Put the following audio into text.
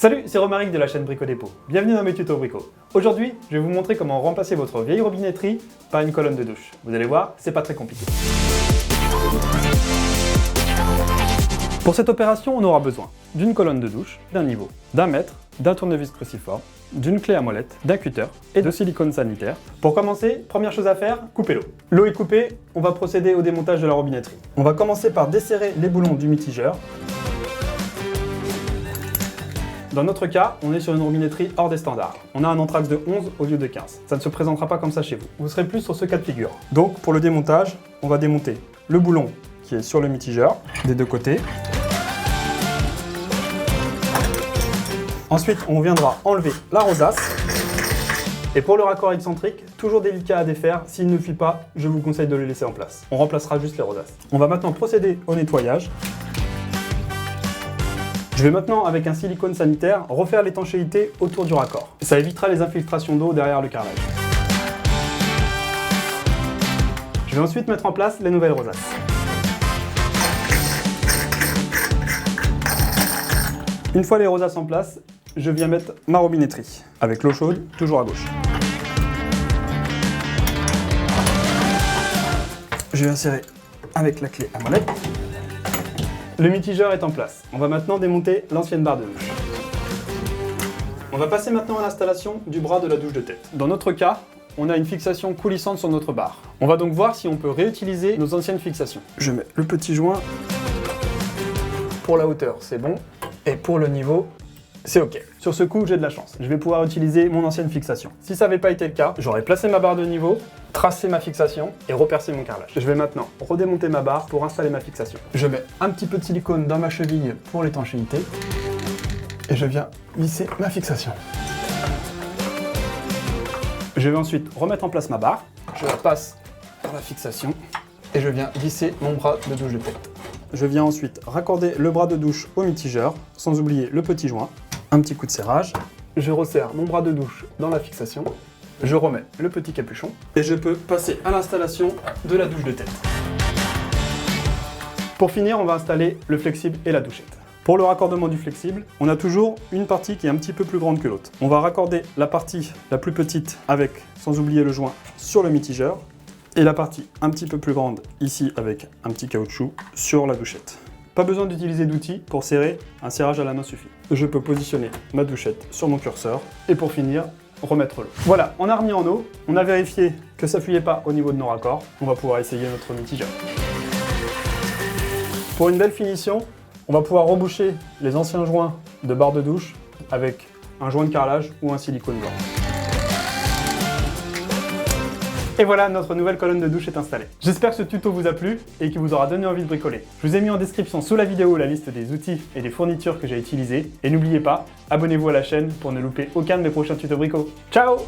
Salut, c'est Romaric de la chaîne Brico Dépôt. Bienvenue dans mes tutos brico. Aujourd'hui, je vais vous montrer comment remplacer votre vieille robinetterie par une colonne de douche. Vous allez voir, c'est pas très compliqué. Pour cette opération, on aura besoin d'une colonne de douche, d'un niveau, d'un mètre, d'un tournevis cruciforme, d'une clé à molette, d'un cutter et de silicone sanitaire. Pour commencer, première chose à faire, couper l'eau. L'eau est coupée, on va procéder au démontage de la robinetterie. On va commencer par desserrer les boulons du mitigeur. Dans notre cas, on est sur une robinetterie hors des standards. On a un anthrax de 11 au lieu de 15. Ça ne se présentera pas comme ça chez vous. Vous serez plus sur ce cas de figure. Donc pour le démontage, on va démonter le boulon qui est sur le mitigeur, des deux côtés. Ensuite, on viendra enlever la rosace. Et pour le raccord excentrique, toujours délicat à défaire. S'il ne fuit pas, je vous conseille de le laisser en place. On remplacera juste les rosaces. On va maintenant procéder au nettoyage. Je vais maintenant, avec un silicone sanitaire, refaire l'étanchéité autour du raccord. Ça évitera les infiltrations d'eau derrière le carrelage. Je vais ensuite mettre en place les nouvelles rosaces. Une fois les rosaces en place, je viens mettre ma robinetterie, avec l'eau chaude, toujours à gauche. Je vais insérer avec la clé à molette. Le mitigeur est en place. On va maintenant démonter l'ancienne barre de douche. On va passer maintenant à l'installation du bras de la douche de tête. Dans notre cas, on a une fixation coulissante sur notre barre. On va donc voir si on peut réutiliser nos anciennes fixations. Je mets le petit joint. Pour la hauteur, c'est bon. Et pour le niveau, c'est OK. Sur ce coup, j'ai de la chance. Je vais pouvoir utiliser mon ancienne fixation. Si ça n'avait pas été le cas, j'aurais placé ma barre de niveau, tracé ma fixation et repercé mon carrelage. Je vais maintenant redémonter ma barre pour installer ma fixation. Je mets un petit peu de silicone dans ma cheville pour l'étanchéité et je viens visser ma fixation. Je vais ensuite remettre en place ma barre. Je la passe par la fixation et je viens visser mon bras de douche de tête. Je viens ensuite raccorder le bras de douche au mitigeur, sans oublier le petit joint. Un petit coup de serrage. Je resserre mon bras de douche dans la fixation. Je remets le petit capuchon. Et je peux passer à l'installation de la douche de tête. Pour finir, on va installer le flexible et la douchette. Pour le raccordement du flexible, on a toujours une partie qui est un petit peu plus grande que l'autre. On va raccorder la partie la plus petite avec, sans oublier le joint, sur le mitigeur. Et la partie un petit peu plus grande ici avec un petit caoutchouc sur la douchette. Pas besoin d'utiliser d'outils pour serrer, un serrage à la main suffit. Je peux positionner ma douchette sur mon curseur et pour finir, remettre l'eau. Voilà, on a remis en eau, on a vérifié que ça fuyait pas au niveau de nos raccords. On va pouvoir essayer notre mitigeur. Pour une belle finition, on va pouvoir reboucher les anciens joints de barre de douche avec un joint de carrelage ou un silicone blanc. Et voilà, notre nouvelle colonne de douche est installée. J'espère que ce tuto vous a plu et qu'il vous aura donné envie de bricoler. Je vous ai mis en description sous la vidéo la liste des outils et des fournitures que j'ai utilisées. Et n'oubliez pas, abonnez-vous à la chaîne pour ne louper aucun de mes prochains tutos brico. Ciao!